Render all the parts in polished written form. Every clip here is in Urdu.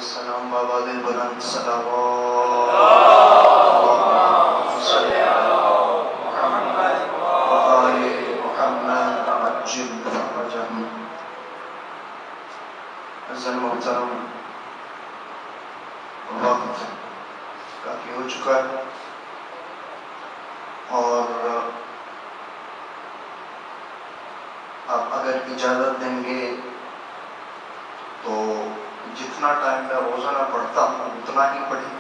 والسلام باباد بلند صلوات صلی محمد وآل محمد عجل فرجهم. عزیزان محترم، وقت کافی ہو چکا ہے اور آپ اگر اجازت دیں گے تو جتنا ٹائم میں روزانہ پڑھتا ہوں اتنا ہی پڑھیں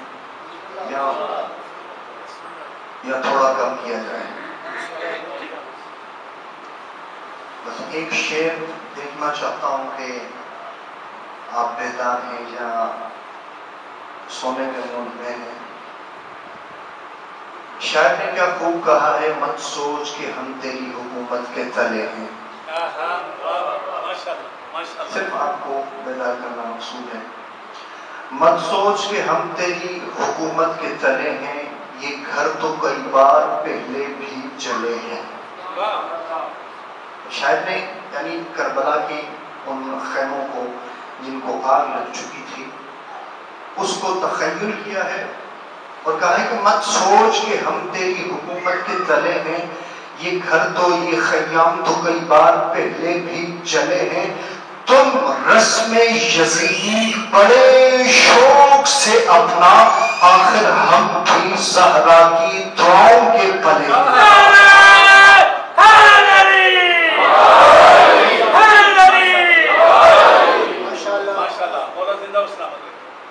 یا تھوڑا کم کیا جائے. بس ایک شعر دیکھنا چاہتا ہوں کہ آپ بیدار ہیں یا سونے کے موڈ میں ہیں. شاعر نے کیا خوب کہا ہے، مت سوچ کہ ہم تیری حکومت کے تلے ہیں. صرف آپ کو بیدار کرنا مقصود ہے. مت سوچ کہ ہم تیری حکومت کے تلے ہیں، یہ گھر تو کئی بار پہلے بھی جلے ہیں. شاید نے یعنی کربلا کی ان خیموں کو جن کو آگ لگ چکی تھی اس کو تخیل کیا ہے اور کہا ہے کہ مت سوچ کہ ہم تیری حکومت کے تلے ہیں، یہ گھر تو یہ خیام تو کئی بار پہلے بھی جلے ہیں. تم رسم یزیدی بڑے شوق سے اپنا، آخر ہم بھی زہرا کی دعاؤں کے پلے ہیں.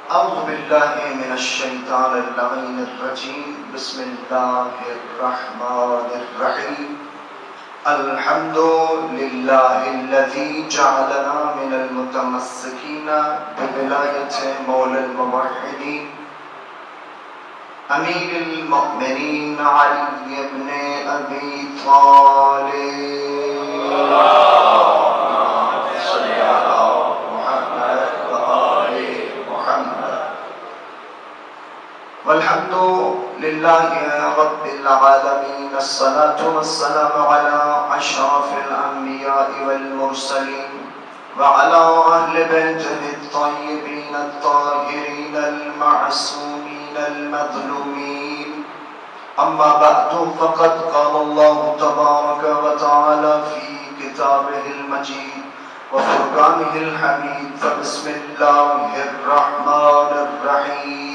اعوذ باللہ من الشیطان اللعین الرجیم. بسم اللہ الرحمن الرحیم. الحمد للہ الذی جعلنا من المتمسکین بولایت مولا الموحدین امیر المؤمنین علی ابن ابی طالب. والحمد لله رب العالمين. الصلاة والسلام على أشرف الأنبياء والمرسلين وعلى أهل بيته الطيبين الطاهرين المعصومين المظلومين. أما بعد فقد قال الله تبارك وتعالى في كتابه المجيد وفرقانه الحميد. فبسم الله الرحمن الرحيم.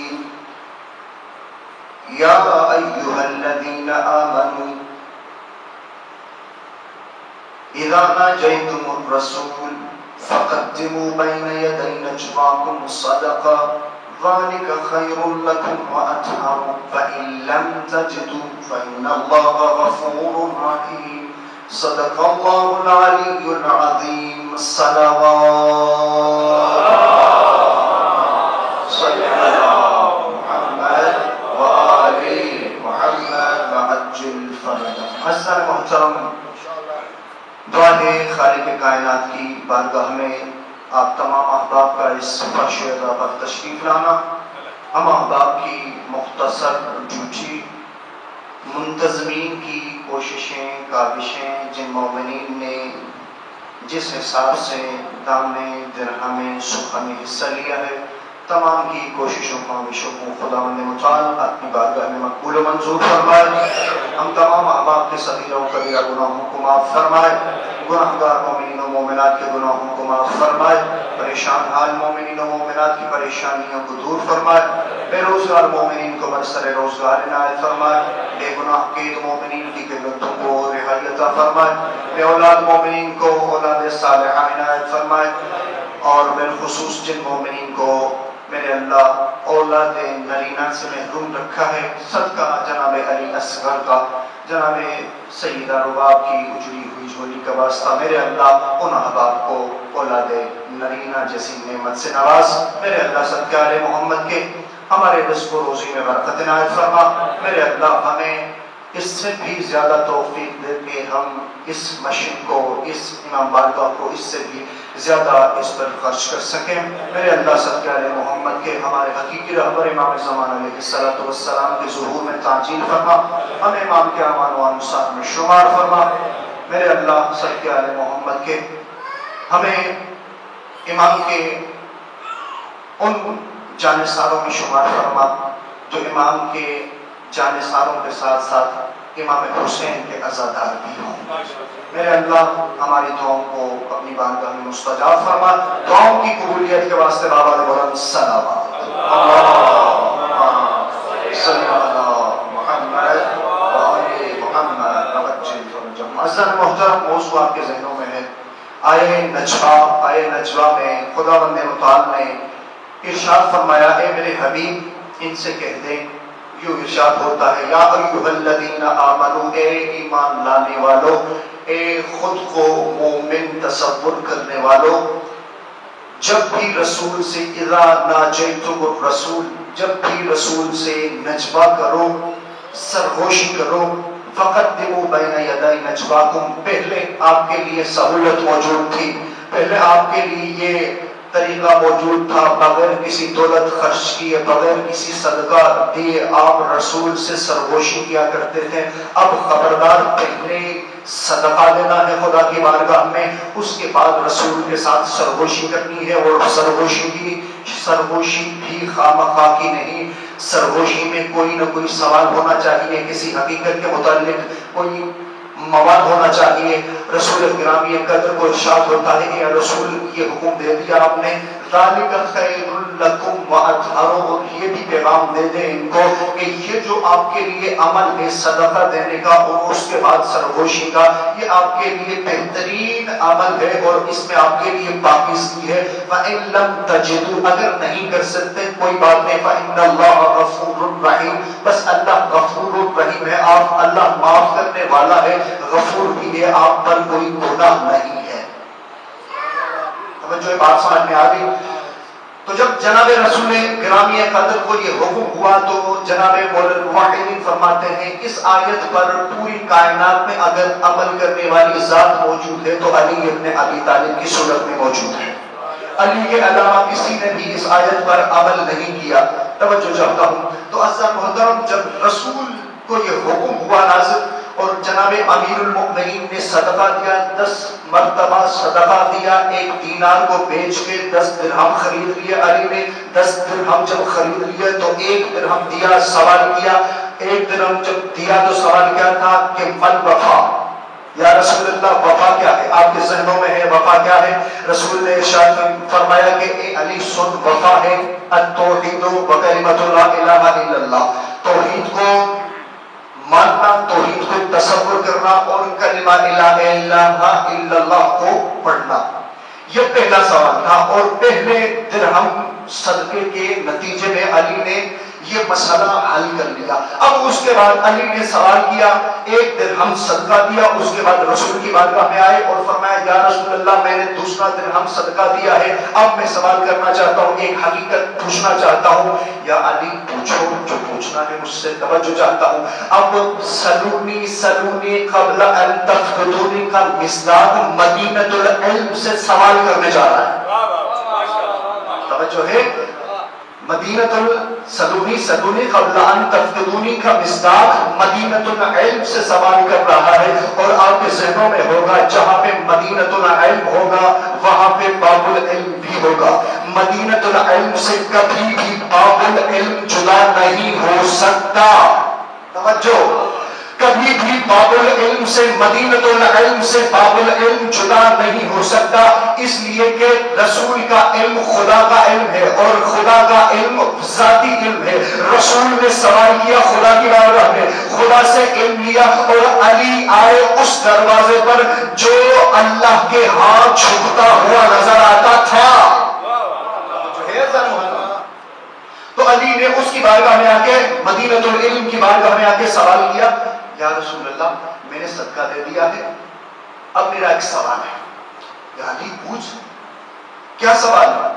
یا ایہا الذین آمنوا اذا ناجیتم الرسول فقدموا بین یدی نجواکم صدقا ذلک خیر لکم واطہر فإن لم تجدوا فإن اللہ غفور رحیم. صدق اللہ العلی العظیم. صلوات صلی اللہ محترم. دعا ہے خالق کائنات کی بارگاہ میں آپ تمام احباب کا اس فرش عطا پر تشریف لانا. ہم احباب کی مختصر ڈیوٹی، منتظمین کی کوششیں کاوشیں، جن مومنین نے جس حساب سے دام درہم سخن میں حصہ لیا ہے، تمام کی کوششوں کاوشوں کو خداوند متعال اپنی بارگاہ میں مقبول و منظور فرمائے. ہم تمام احباب کے صغیرہ و کبیرہ گناہوں کو معاف فرمائے. گناہگار مومنین و مومنات کے گناہوں کو معاف فرمائے. پریشان حال مومنین و مومنات کی پریشانیوں کو دور فرمائے. بے روزگار مومنین کو برسر روزگار عنایت فرمائے. بے گناہ قید مومنین کی قلتوں کو رہائی عطا فرمائے. بے اولاد مومنین کو اولاد صالحہ عنایت فرمائے. اور بالخصوص جن مومنین کو میرے اللہ اولاد نرینہ سے محروم رکھا ہے، صدقہ جناب علی اصغر کا، جناب سیدہ رباب کی اجڑی ہوئی جھولی کا واسطہ میرے اللہ ان احباب کو اولاد نرینہ جیسی نعمت سے نواز. میرے اللہ صدقہ آل محمد کے ہمارے رزق و روزی میں برکت عنایت فرما. میرے اللہ ہمیں اس سے بھی زیادہ توفیق دے کہ ہم اس مشن کو، اس امام بارگاہ کو اس سے بھی زیادہ اس پر خرچ کر سکیں. میرے اللہ صدقہ علیہ محمد کے ہمارے حقیقی رہبر امام زمان علیہ السلام کے ظہور میں تعجیل فرما. ہمیں امام کے امان و انصار میں شمار فرما. میرے اللہ صدقہ علیہ محمد کے ہمیں امام کے ان جانثاروں میں شمار فرما جو امام کے جانثاروں کے ساتھ ساتھ امام حسین کے عزادار بھی ہوں۔ میرے اللہ ہماری دعاؤں کو اپنی بارگاہ میں مستجاب فرما۔ دعاؤں کی قبولیت کے واسطے بابا بلند صلوات محترم موضوع آپ کے ذہنوں میں ہے۔ آئے نجوہ میں خداوند متعال نے ارشاد فرمایا اے میرے حبیب ان سے کہہ دیں، یوں ارشاد ہوتا ہے یا ایھا الذین آمنوا اے ایمان لانے والو، اے خود کو مومن تصور کرنے والو، جب بھی رسول سے اذا ناجیتم الرسول، جب بھی رسول سے نجوہ کرو، سرگوشی کرو، فقدموا بین یدی نجواکم، پہلے آپ کے لیے سہولت موجود تھی، پہلے آپ کے لیے یہ طریقہ موجود تھا، بغیر کسی دولت خرچ کیے، بغیر کسی صدقہ دیے آپ رسول سے سرگوشی کیا کرتے تھے۔ اب خبردار پہلے صدقہ دینا ہے خدا کی بارگاہ میں، اس کے بعد رسول کے ساتھ سرگوشی کرنی ہے، اور سرگوشی بھی خامخواہ کی نہیں، سرگوشی میں کوئی نہ کوئی سوال ہونا چاہیے، کسی حقیقت کے متعلق کوئی مواد ہونا چاہیے۔ رسول گرامی قدر کو ارشاد ہوتا ہے کہ یا رسول یہ حکم دے دیا آپ نے، ذالک خیر لکم واطہر، اور یہ بھی پیغام دے دیں ان کو کہ یہ جو آپ کے لیے عمل ہے صدقہ دینے کا اور اس کے بعد سرگوشی کا، یہ آپ کے لیے بہترین عمل ہے اور اس میں آپ کے لیے پاکیزگی ہے۔ فَإِن لَمْ تَجِدُوا، اگر نہیں کر سکتے کوئی بات نہیں، فَإِنَّ اللَّهَ غَفُورٌ رَحِيمٌ، بس اللہ غفور الرحیم ہے، آپ اللہ معاف کرنے والا ہے، غفور بھی ہے، آپ پر کوئی گناہ نہیں ہے۔ جو بات سمجھ میں آ گئی؟ تو جب جناب رسول گرامی قدر کو یہ حکم ہوا تو جناب مولانا فرماتے ہیں اس آیت پر پوری کائنات میں اگر عمل کرنے والی ذات موجود ہے تو علی ابن ابی طالب کی صورت میں موجود ہے۔ علی کے علاوہ کسی نے بھی اس آیت پر عمل نہیں کیا۔ توجہ چاہتا ہوں تو عزیز محترم، جب رسول کو یہ حکم ہوا نازل اور جناب امیر المؤمنین نے صدقہ دیا، 10 مرتبہ صدقہ دیا، 1 دینار کو بیچ کے 10 درہم خرید لیے۔ علی نے 10 درہم جب خرید لیے تو 1 درہم دیا، سوال کیا، 1 درہم جب دیا تو سوال کیا تھا کہ من وفا، یا رسول اللہ وفا کیا ہے؟ آپ کے ذہنوں میں ہے وفا کیا ہے؟ رسول نے ارشاد فرمایا کہ اے علی سن، وفا ہے التوحید و کلمۃ لا الہ الا اللہ، توحید کو ماننا، توحید کو تصور کرنا اور کلمہ لا الہ الا اللہ کو پڑھنا۔ یہ پہلا سوال تھا، اور پہلے درہم صدقے کے نتیجے میں علی نے یہ مسئلہ حل کر لیا۔ اب اس کے بعد علی نے سوال کیا، 1 درہم صدقہ دیا، اس کے بعد رسول کی بارگاہ میں آئے اور فرمایا یا رسول اللہ میں نے 2 درہم صدقہ دیا ہے، اب میں سوال کرنا چاہتا ہوں، ایک حقیقت پوچھنا چاہتا ہوں۔ یا علی پوچھو جو پوچھنا ہے مجھ سے، توجہ چاہتا ہوں۔ اب سلونی قبل ان تفقدونی کا مصداق مدینۃ العلم سے سوال کرنے جا رہا ہے، توجہ ہے، مدینۃ سلونی قبل ان تفقدونی کا مصداق مدینۃ العلم سے سوال کر رہا ہے، اور آپ کے ذہنوں میں ہوگا جہاں پہ مدینۃ العلم ہوگا وہاں پہ باب العلم بھی ہوگا۔ مدینۃ العلم سے کبھی بھی باب العلم جدا نہیں ہو سکتا، توجہ، کبھی بھی باب العلم سے، مدینۃ العلم سے باب العلم جدا نہیں ہو سکتا، اس لیے کہ رسول کا علم خدا کا علم ہے اور خدا کا علم ذاتی علم ہے۔ رسول نے سوال کیا خدا کی بارگاہ میں، خدا سے علم لیا، اور علی آئے اس دروازے پر جو اللہ کے ہاں جھکتا ہوا نظر آتا تھا۔ تو علی نے اس کی بارگاہ میں آ کے، مدینۃ العلم کی بارگاہ میں آ کے سوال کیا، یا رسول اللہ میں نے صدقہ دے دیا ہے، اب میرا ایک سوال ہے۔ یا علی پوچھ، کیا سوال ہے؟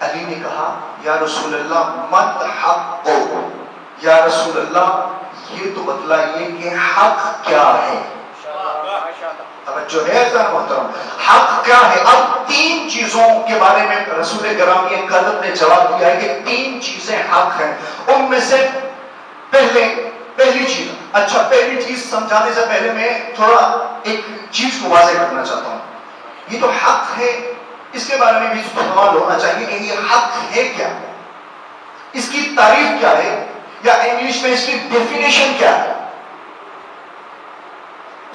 علی نے کہا یا رسول اللہ مت حق کو، یا رسول اللہ یہ تو بتلائیے کہ حق کیا ہے۔ توجہ ہے محترم، حق کیا ہے؟ اب 3 چیزوں کے بارے میں رسول گرامی قدر نے جواب دیا ہے کہ 3 چیزیں حق ہیں، ان میں سے پہلی چیز، اچھا پہلی چیز سمجھانے سے پہلے میں تھوڑا ایک چیز کو واضح کرنا چاہتا ہوں۔ یہ تو حق ہے، اس کے بارے میں بھی سوال ہونا چاہیے کہ یہ حق ہے کیا، اس کی تعریف کیا ہے، یا انگلش میں اس کی ڈیفینیشن کیا ہے؟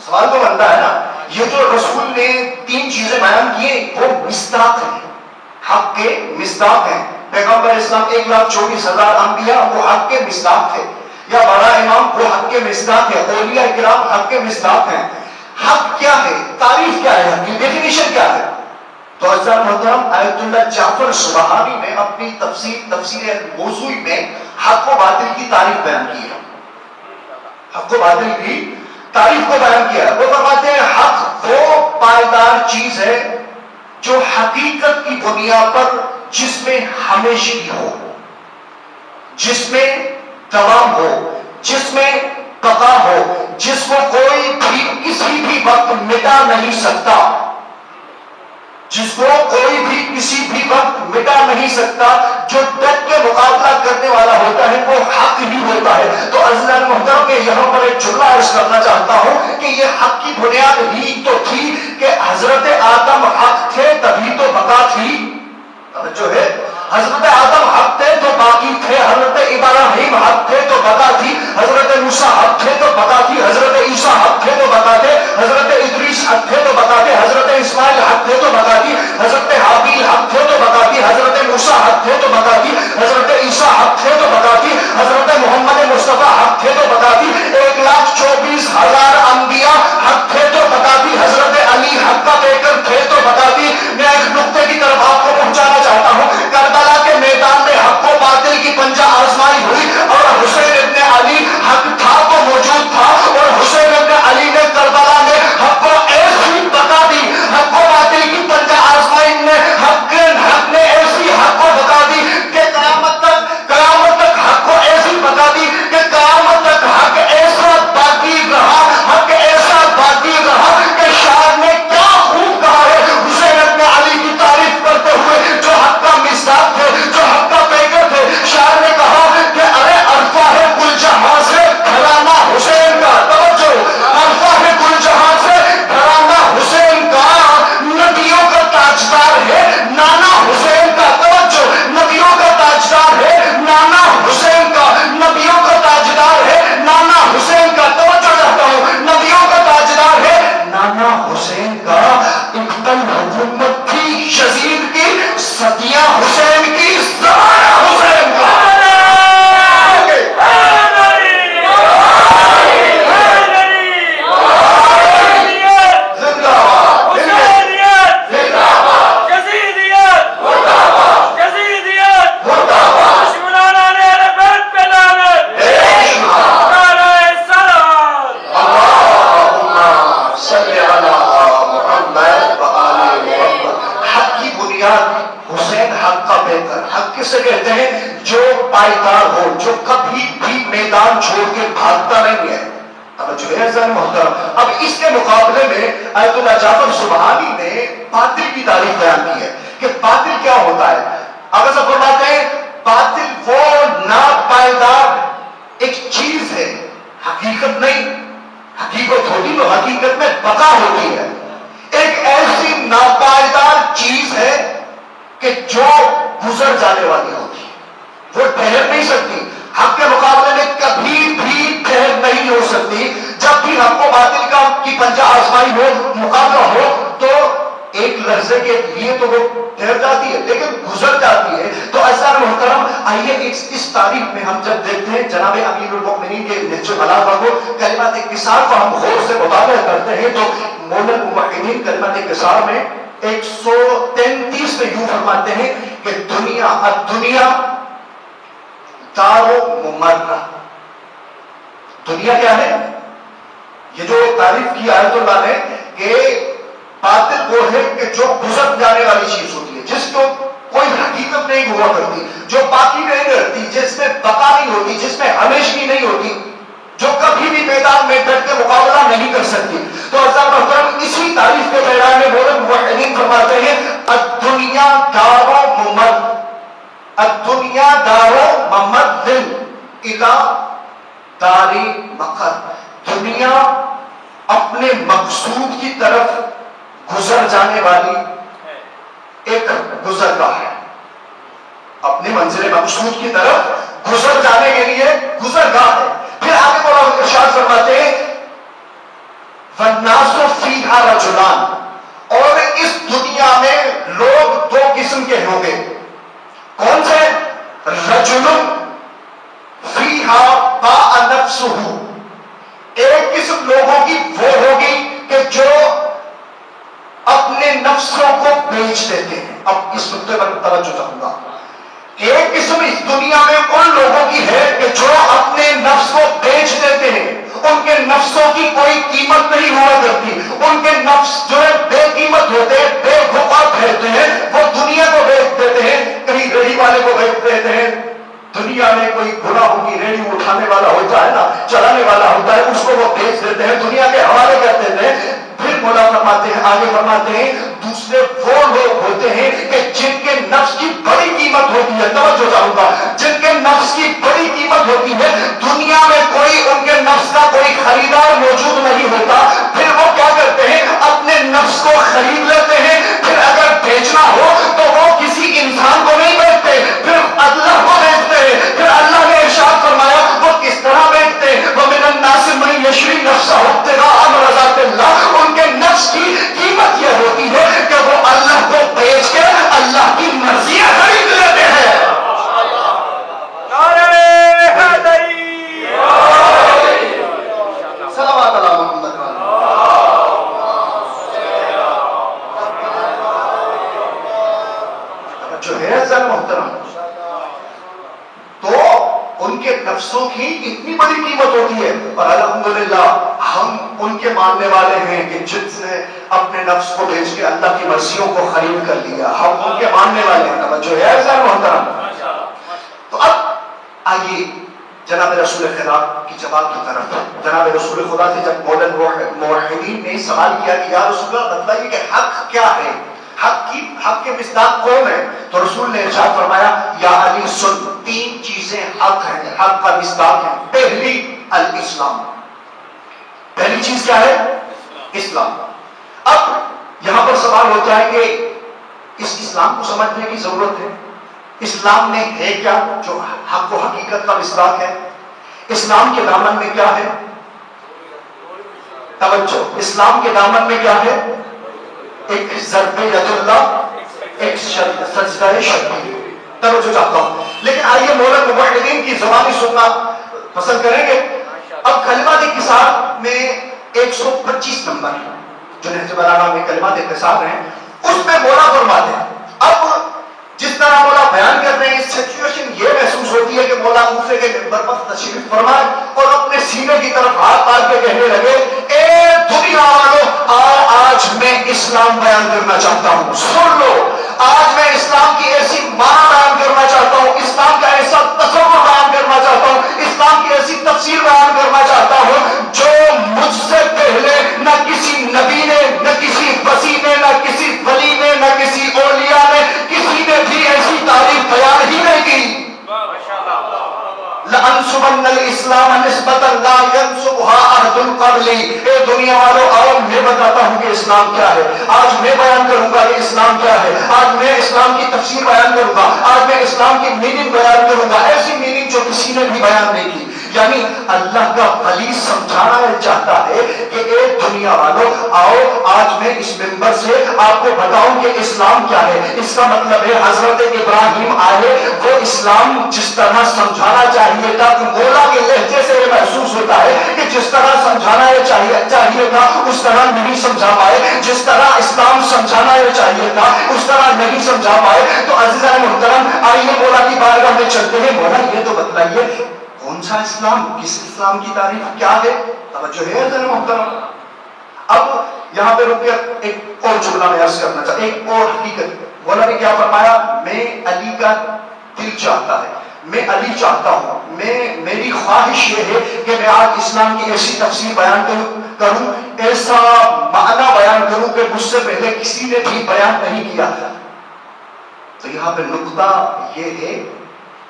سوال تو بنتا ہے نا. یہ جو رسول نے 3 چیزیں بیان کیے وہ مصداق ہیں، حق کے مصداق ہیں. پیغمبر اسلام 1,24,000 انبیاء وہ حق کے مصداق تھے، یا بڑا امام وہ حق کے مصداق ہے، اولیاء کرام حق کے مصداق ہیں. حق کیا ہے، تعریف کیا ہے، حق کی ڈیفینیشن کیا ہے؟ تو عزیزان محترم، آیت اللہ جعفر سبحانی نے اپنی تفسیر موضوعی میں حق و باطل کی تعریف بیان کی ہے. حق و باطل کی تعریف کو بیان کیا ہے. وہ فرماتے ہیں حق وہ پائیدار چیز ہے جو حقیقت کی بنیاد پر جس میں ہمیشگی ہو، جس میں دوام ہو، جس میں بقا ہو، جس کو کوئی بھی کسی بھی وقت مٹا نہیں سکتا، جس کو کوئی بھی کسی بھی وقت مٹا نہیں سکتا، جو ڈٹ کے مقابلہ کرنے والا ہوتا ہے وہ حق ہی ہوتا ہے. تو عزیزان محترم میں یہاں پر ایک جملہ عرض کرنا چاہتا ہوں کہ یہ حق کی بنیاد ہی تو تھی کہ حضرت آدم حق تھے تبھی تو بقا تھی. جو ہے حضرت آدم حق تھے تو باقی تھے، حضرت ابراہیم حق تھے تو بقا تھی، حضرت موسیٰ حق تھے تو بقا تھی، حضرت عیسیٰ حق تھے تو بقا تھے، حضرت ادریس حق تھے تو بقا تھے، حضرت اسماعیل حق تھے تو بقا تھی، حضرت حابیل حق تھے تو بقا تھی، حضرت موسیٰ حق تھے تو بقا تھی، حضرت عیسیٰ حق تھے تو بقا تھی، حضرت محمد مصطفیٰ حق تھے تو بقا تھی، 1,24,000 انبیاء حق تھے تو بقا تھی، حضرت علی حق کا پیکر تھے تو بقا تھی. میں ایک نقطے کی طرف آپ کو پہنچانا چاہتا ہوں. کربلا کے میدان میں حق و باطل کی پنجہ آزمائی ہوئی اور حسین ابن علی حق تھا تو موجود تھا، اور حسین ابن علی نے کربلا میں حق کو ایسی بقا دی، حق و باطل کی پنجہ آزمائی میں حق نے ایسی حق کو بقا دی کہ قیامت تک حق کو ایسی بقا دی کہ قیامت تک حق ایسا باقی رہا، حق ایسا باقی رہا کہ شاعر نے کیا خوب کہا ہے حسین ابن علی کی تعریف کرتے ہوئے، جو حق کا مصداق تھے، جو حق کا پیکر تھے. شاعر نے کہا کہ ارے عرفہ ہے گل جہاں سے گھرانہ حسین کا، توجہ، عرفہ ہے گل جہاں سے گھرانہ حسین کا، نبیوں کا تاجدار ہے نانا حسین کا، توجہ، نبیوں کا تاجدار ہے نانا حسین کا، نبیوں کا تاجدار ہے نانا حسین کا. توجہ چاہتا ہوں، نبیوں کا تاجدار ہے نانا حسین کا. اقتل حکومت تھی یزید کی، صدیاں حسین کی، زمانہ حسین کا. حق کسے کہتے ہیں؟ جو پائیدار ہو، جو کبھی بھی میدان چھوڑ کے بھاگتا نہیں ہے. اب جو ہے عزیزان محترم، اب اس کے مقابلے میں آیت اللہ جعفر سبحانی نے باطل کی تعریف بیان کی ہے کہ باطل کیا ہوتا ہے. اگر سب فرماتے ہیں باطل وہ ناپائیدار ایک چیز ہے، حقیقت نہیں. حقیقت ہوتی تو حقیقت میں بقا ہوتی ہے. ایک ایسی ناپائیدار چیز ہے کہ جو گزر جانے والی ہوتی ہے، وہ ٹھہر نہیں سکتی. حق کے مقابلے میں کبھی بھی ٹھہر نہیں ہو سکتی. جب بھی حق و باطل کی پنجہ آزمائی ہو، مقابلہ ہو، تو ایک لحظے کے لیے تو وہ ٹھہر جاتی ہے لیکن گزر جاتی ہے. تو ایسا محترم، آئیے اس تاریخ میں ہم جب دیکھتے ہیں جناب امیر المؤمنین کے نہج البلاغہ کو، کلمات انکسار کو ہم غور سے مطالعہ کرتے ہیں تو مولانا الموحدین کلمات انکسار میں 133 میں یوں فرماتے ہیں کہ الدنیا دار ممرہ. دنیا کیا ہے؟ یہ جو تعریف کی آیت اللہ نے کہ باطل وہ ہے کہ جو گزر جانے والی چیز ہوتی ہے، جس کو کوئی حقیقت نہیں ہوا کرتی، جو باقی نہیں رہتی، جس میں بقا نہیں ہوتی، جس میں ہمیشگی نہیں ہوتی، جو کبھی بھی میدان میں ڈٹ کے مقابلہ نہیں کر سکتی. تو عزیزان محترم، اسی تعریف کے میدان میں مولانا الموحدین فرماتے ہیں الدنیا دار ممر، الدنیا دار ممر الی دار مقر. دنیا اپنے مقصود کی طرف گزر جانے والی ایک گزرگاہ ہے، اپنی منزل مقصود کی طرف گزر جانے کے لیے گزرگاہ ہے. پھر آگے مولا ارشاد فرماتے ہیں وَالنَّاسُ فِيهَا رَجُلَانِ، اور اس دنیا میں لوگ دو قسم کے ہوں گے. کون سے؟ رجل فِيهَا بَاءَ نَفْسُهُ، ایک قسم لوگوں کی وہ ہوگی کہ جو اپنے نفسوں کو بیچ دیتے ہیں. اب اس نقطے پر توجہ چاہوں گا. ایک قسم اس دنیا میں ان لوگوں کی ہے کہ جو اپنے نفس کو بیچ دیتے ہیں، ان کے نفسوں کی کوئی قیمت نہیں ہوا کرتی، ان کے نفس جو ہے بے قیمت ہوتے ہیں، بے وقت رہتے ہیں. وہ دنیا کو بیچ دیتے ہیں، کہیں ریڑھی والے کو بیچ دیتے ہیں. دنیا میں کوئی گناہوں کی ریڑھی اٹھانے والا ہوتا ہے نا، چلانے والا ہوتا ہے، اس کو وہ بیچ دیتے ہیں، دنیا کے حوالے کر دیتے ہیں. پھر مولا فرماتے ہیں، آگے فرماتے ہیں دوسرے وہ لوگ ہوتے ہیں کہ جن کے نفس کی بڑی قیمت ہوتی ہے. توجہ چاہوں گا، جن کے نفس کی بڑی قیمت ہوتی ہے، دنیا میں کوئی ان کے نفس کا کوئی خریدار موجود نہیں ہوتا. پھر وہ کیا کرتے ہیں؟ اپنے نفس کو خرید لیتے ہیں. پھر اگر بیچنا ہو تو وہ کسی انسان کو نہیں بیچتے، پھر اللہ کو بیچتے ہیں. پھر اللہ نے ارشاد فرمایا وہ کس طرح بیچتے ہیں؟ وَمِنَ النَّاسِ مَن يَشْرِي نَفْسَهُ ابْتِغَاءَ مَرْضَاتِ اللَّهِ، ان کے نفس کی قیمت یہ ہوتی ہے کہ وہ اللہ کو بیچ کے اللہ کی مرضیاں خرید لیتے ہیں. صلوات علی محمد جو ہے سر محترم، تو ان کے نفسوں کی اتنی بڑی قیمت ہوتی ہے. اور الحمدللہ ہم ان کے ماننے والے ہیں کہ جس نے اپنے نفس کو بیچ کے اللہ کی مرضیوں کو خرید کر لیا، ہم ان کے ماننے والے ہیں. توجہ ہے سر محترم. تو اب آئیے جناب رسول خدا کی جواب کی طرف. جناب رسول خدا سے جب موحدین نے سوال کیا کہ یا رسول اللہ بتائیے کہ حق کیا ہے، حق کے مصداق کون ہے، تو رسول نے ارشاد فرمایا یا علی سن، تین چیزیں حق ہیں، حق کا مصداق ہے. پہلی الاسلام، پہلی چیز کیا ہے؟ اسلام. اب یہاں پر سوال ہوتا ہے کہ اس اسلام کو سمجھنے کی ضرورت ہے. اسلام میں ہے کیا جو حق و حقیقت کا مصداق ہے؟ اسلام کے دامن میں کیا ہے؟ توجہ، اسلام کے دامن میں کیا ہے؟ ایک ضرب ید اللہ، ایک سجدہ شرعی. توجہ چاہتا ہوں، لیکن آئیے مولا موحدین کی زبانی سننا پسند کریں گے. اب کلمات انکسار میں 125 نمبر جو نہج البلاغہ میں کلمات انکسار ہیں، اس میں مولا فرماتے ہیں. اب جس طرح مولا بیان کر رہے ہیں، سچویشن یہ محسوس ہوتی ہے کہ مولا کوفے کے منبر پر تشریف فرمائے اور اپنے سینے کی طرف ہاتھ مار کے کہنے لگے اے دنیا والو، آج میں اسلام بیان کرنا چاہتا ہوں. سن لو، آج میں اسلام کی ایسی معنی بیان کرنا چاہتا ہوں، اسلام کا ایسا تصور بیان کرنا چاہتا ہوں، اسلام کی ایسی تفسیر بیان کرنا چاہتا ہوں جو مجھ سے پہلے نہ کسی نبی نے، نہ کسی وصی نے، نہ کسی ولی نے، نہ کسی اولیاء نے، کسی نے بھی ایسی تعریف بیان ہی نہیں کی. لَأَنْصُبَنَّ الْإِسْلَامَ نِسْبَةً لَا يَنْصُبُهَا أَحَدٌ قَبْلِي. اے دنیا والو آؤ میں بتاتا ہوں کہ اسلام کیا ہے. آج میں بیان کروں گا کہ اسلام کیا ہے. آج میں اسلام کی تفسیر بیان کروں گا. آج میں اسلام کی میننگ بیان کروں گا، ایسی میننگ جو کسی نے بھی بیان نہیں کی. یعنی اللہ کا ولی سمجھانا چاہتا ہے کہ اے دنیا والو آؤ آج میں اس منبر سے آپ کو بتاؤں کہ اسلام کیا ہے. اس کا مطلب ہے حضرت ابراہیم آئے، وہ اسلام جس طرح سمجھانا چاہیے تھا، مولا کے لہجے سے یہ محسوس ہوتا ہے کہ جس طرح سمجھانا یہ چاہیے تھا اس طرح نہیں سمجھا پائے، جس طرح اسلام سمجھانا یہ چاہیے تھا اس طرح نہیں سمجھا پائے. تو عزیزان محترم آئیے مولا کی بارگاہ میں چلتے ہیں. مولا یہ تو بتلائیے کون سا اسلام، کس اسلام کی تعریف کیا ہے؟ توجہ ہے عزیزان محترم. اب یہاں پہ رک کر ایک اور جملہ میں عرض کرنا چاہتا، ایک اور حقیقت. مولا نے کیا فرمایا؟ میں علی کا دل چاہتا ہے، میں علی چاہتا ہوں، میری خواہش یہ ہے کہ میں آج اسلام کی ایسی تفسیر بیان کروں، ایسا معنی بیان کروں کہ مجھ سے پہلے کسی نے بھی بیان نہیں کیا. تو یہاں پہ نقطہ یہ ہے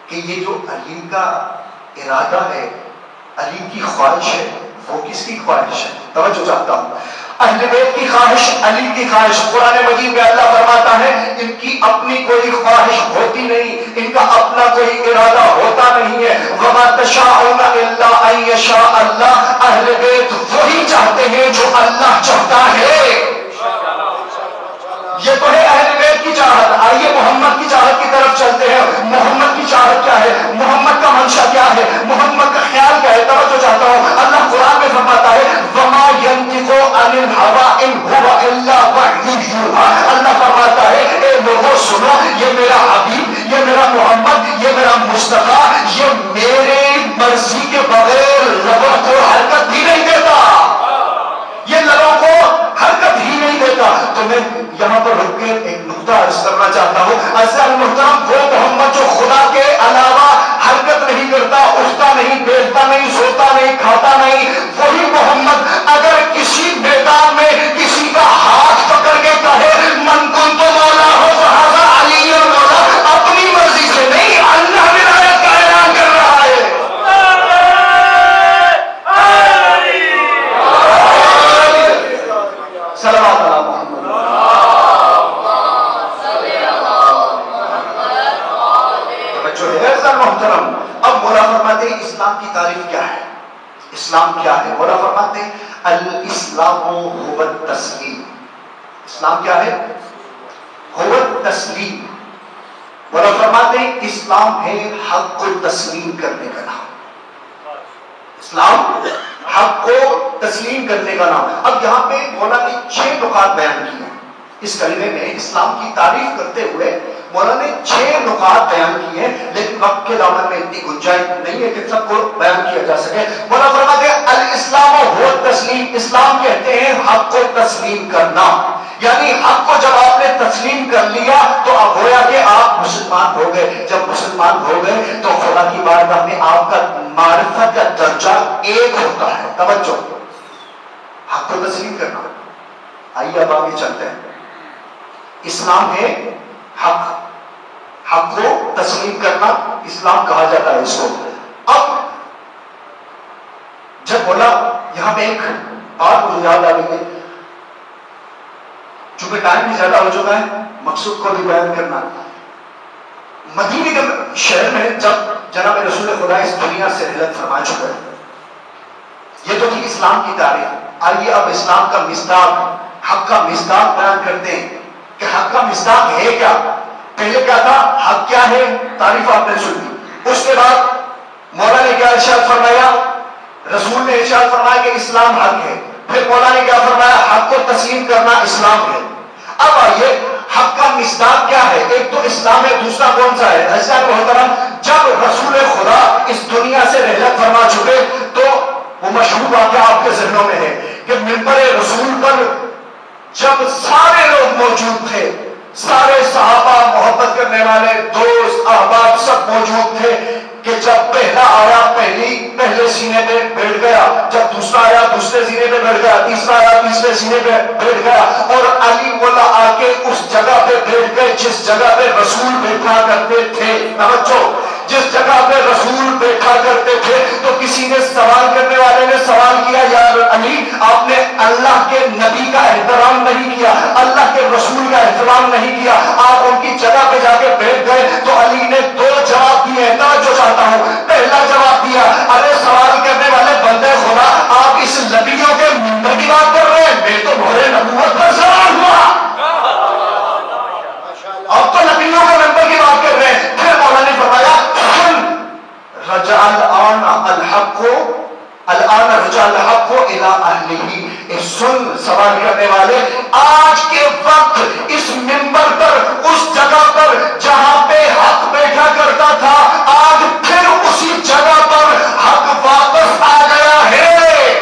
کہ یہ جو علی کا ارادہ ہے، علی کی خواہش ہے، وہ کس کی خواہش ہے؟ توجہ چاہتا ہوں. اہل بیت کی خواہش علی کی خواہش. قرآن مجید میں اللہ فرماتا ہے ان کی اپنی کوئی خواہش ہوتی نہیں, ان کا اپنا کوئی ارادہ ہوتا نہیں ہے. وما تشاءون الا ان یشاء اللہ, اہل بیت وہی چاہتے ہیں جو اللہ چاہتا ہے. یہ تو ہے اہل بیت کی چاہت. آئیے محمد کی چاہت کی طرف چلتے ہیں. محمد کی چاہت کیا ہے, محمد کا منشا کیا ہے, محمد کا خیال کیا ہے. توجہ چاہتا ہوں, اللہ قرآن میں فرماتا ہے وما ينطق عن الهوى ان هو الا وحی یوحی. اللہ فرماتا ہے اے لوگوں سنو, یہ میرا حبیب, یہ میرا محمد, یہ میرا مصطفیٰ, یہ میرے مرضی کے بغیر لبوں کو حرکت بھی نہیں دیتا, یہ لبوں کو حرکت ہی نہیں دیتا. تو میں یہاں پر رک کے ایک نقطہ عرض کرنا چاہتا ہوں. عزیزان محترم, وہ محمد جو خدا کے علاوہ حرکت نہیں کرتا, اٹھتا نہیں, بیٹھتا نہیں, سوتا نہیں, کھاتا نہیں, وہی محمد اگر کسی میدان میں کسی کا ہاتھ پکڑ کے کہے من کنت مولا ہو فہذا علی مولا, اپنی مرضی سے نہیں, اللہ ولایت کا اعلان کر رہا ہے. صلوات اللہ محمد. محترم, اب مولا فرماتے ہیں اسلام کی تعریف کیا ہے, اسلام کیا ہے. مولا فرماتے ہیں الاسلام هو التسلیم. اسلام کیا ہے, هو التسلیم. مولا فرماتے ہیں اسلام ہے حق کو تسلیم کرنے کا نام. اسلام حق کو تسلیم کرنے کا نام. اب یہاں پہ مولا نے 6 نکات بیان کیے ہیں اس کلمے میں. اسلام کی تعریف کرتے ہوئے مولا نے 6 نکات بیان کیے ہیں, لیکن وقت کے دامن میں اتنی گنجائش نہیں ہے کہ سب کو بیان کیا جا سکے. مولا فرماتے ہیں الاسلام هو التسلیم. اسلام کہتے ہیں حق کو تسلیم کرنا, یعنی حق کو جب آپ نے تسلیم کر لیا تو اب گویا کہ آپ مسلمان ہو گئے. جب مسلمان ہو گئے تو خدا کی بارگاہ میں آپ کا معرفت کا درجہ ایک ہوتا ہے. توجہ, حق کو تسلیم کرنا. آئیے اب آگے چلتے ہیں. اسلام ہے حق, حق کو تسلیم کرنا اسلام کہا جاتا ہے اس کو. اب جب بولا یہاں پہ ایک بات مجھے یاد آ گئی ہے, چونکہ ٹائم بھی زیادہ ہو چکا ہے, مقصود کو بھی بیان کرنا. مدینے کے شہر میں جب جناب رسول خدا اس دنیا سے رحلت فرما چکا ہے, یہ تو تھی اسلام کی تاریخ. آئیے اب اسلام کا مصداق, حق کا مصداق بیان کرتے ہیں کہ حق کا مصداق ہے کیا. پہلے کیا تھا, حق کیا ہے, تعریف آپ نے سنی. اس کے بعد مولا نے کیا ارشاد فرمایا, رسول نے ارشاد فرمایا کہ اسلام حق ہے. پھر مولا نے کیا فرمایا, حق کو تسلیم کرنا اسلام ہے. اب آئیے حق کا مصداق کیا ہے. ایک تو اسلام ہے, دوسرا کون سا ہے. ایسا محترم, جب رسول خدا اس دنیا سے رحلت فرما چکے تو وہ مشہور واقعہ آپ کے ذہنوں میں ہے کہ منبر رسول پر جب سارے لوگ موجود تھے, سارے صحابہ, محبت کرنے والے, دوست, احباب سب موجود تھے, کہ جب پہلا آیا پہلے سینے پہ بیٹھ گیا, جب دوسرا آیا دوسرے سینے پہ بیٹھ گیا, تیسرا آیا تیسرے سینے پہ بیٹھ گیا, اور علی مولا آ کے اس جگہ پہ بیٹھ گئے جس جگہ پہ رسول بیٹھا کرتے تھے. توجہ, جس جگہ پہ رسول بیٹھا کرتے تھے تو کسی نے سوال کرنے والے نے سوال کیا, یا علی آپ نے اللہ کے نبی کا احترام نہیں کیا, اللہ کے رسول کا احترام نہیں کیا, آپ ان کی جگہ پہ جا کے بیٹھ گئے. تو علی نے 2 جواب دیے. توجہ چاہتا ہوں, پہلا جواب دیا, ارے سوال کرنے والے بندے خدا, آپ اس نبیوں کے منبر کی بات کر رہے ہیں, میں تو مہر نبوت پر سوال ہوا, اب تو نبیوں کے منبر کی بات کر رہے ہیں. پھر مولا نے فرمایا رجع الان الحق رجع الحق الى اہلہ. سن سوال کرنے والے, آج کے وقت اس منبر پر, اس جگہ پر جہاں پہ حق بیٹھا کرتا تھا, آج پھر اسی جگہ پر حق واپس آ گیا ہے,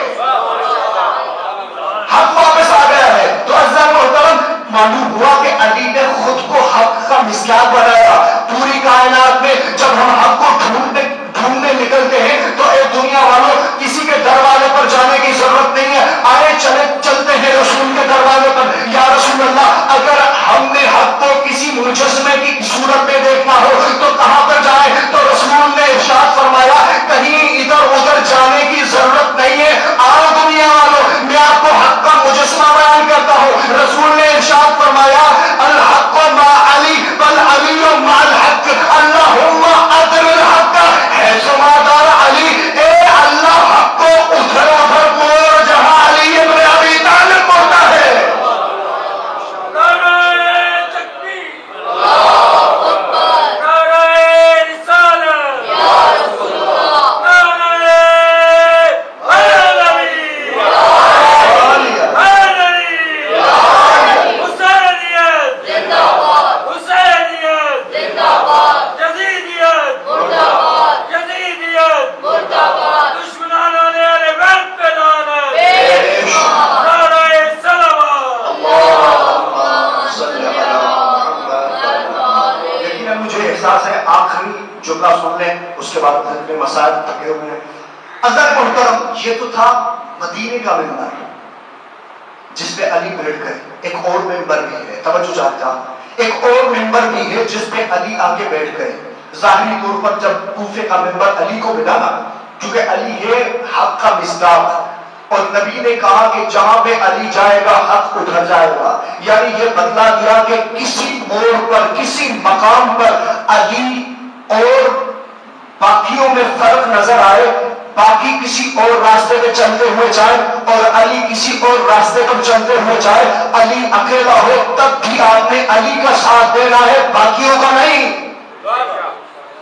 حق واپس آ گیا ہے. تو عزیزان محترم, معلوم ہوا کہ علی نے خود کو حق کا مصداق بنایا. پوری کائنات میں جب ہم حق کو ڈھونڈنے نکلتے ہیں تو اے دنیا والوں, کسی کے دروازے پر جانے کی ضرورت نہیں ہے, آئے چلتے ہیں رسول کے دروازے پر. یا رسول اللہ, اگر ہم نے حق کو کسی مجسمے کی صورت میں دیکھنا ہو تو کہاں جملہ سن لیں، اس کے بعد ذکر مسائل تھکے ہوئے ہیں۔ عزیز محترم، یہ تو تھا مدینے کا ممبر جس پہ علی بیٹھ گئے۔ ایک اور ممبر بھی ہے، توجہ چاہتا، ایک اور ممبر بھی ہے جس پہ علی آگے بیٹھ گئے۔ ظاہری طور پر جب کوفے کا ممبر علی کو ملا نا، کیونکہ علی ہے حق کا مصداق، اور نبی نے کہا کہ جہاں پہ علی جائے گا حق ادھر جائے گا، یعنی یہ بدلا دیا کہ کسی موڑ پر، کسی مقام پر علی اور باقیوں میں فرق نظر آئے، باقی کسی اور راستے پہ چلتے ہوئے جائے اور علی کسی اور راستے پر چلتے ہوئے جائے، علی اکیلا ہو تب بھی آپ نے علی کا ساتھ دینا ہے، باقیوں کا نہیں،